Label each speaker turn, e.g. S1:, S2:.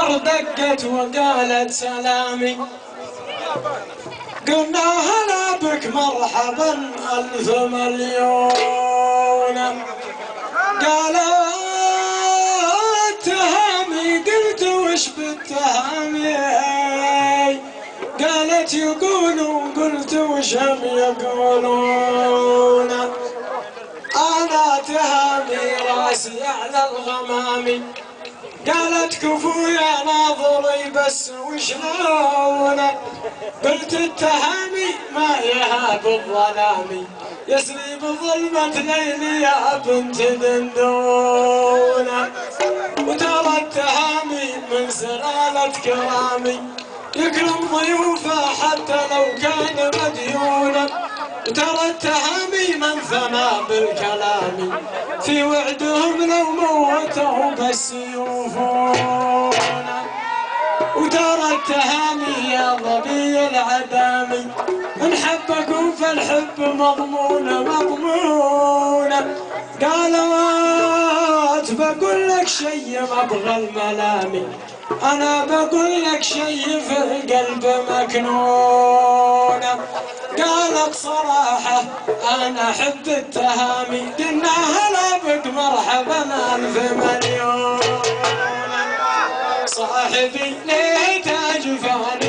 S1: النار دقت وقالت سلامي، قلنا هلا بك مرحبا ألف مليون. قالت تهامي، قلت وش بالتهامي؟ قالت يقولون، قلت وشهم يقولون؟ أنا تهامي راسي على الغمامي. قالت كفو يا ناظري بس وشلون؟ قلت التهامي ما يهاب الظلامي، يسري بظلمة ليلي يا بنت دندون. وترى التهامي من سلالة كرامي، يكرم ضيوفه حتى لو كان مديونا. وترى التهامي من ثنى بالكلام، في وعدهم لو موته بس يوفون. وترى التهامي يا ظبي العدامي، من حبكم فالحب مضمونة مضمونة. قالت بقول لك شي مبغى الملامي، أنا بقول لك شي في القلب مكنونة. قالت صراحة أنا أحب التهامي، قلنا هلا بك مرحبا ألف مليون. صاحبي ليه تاج فاني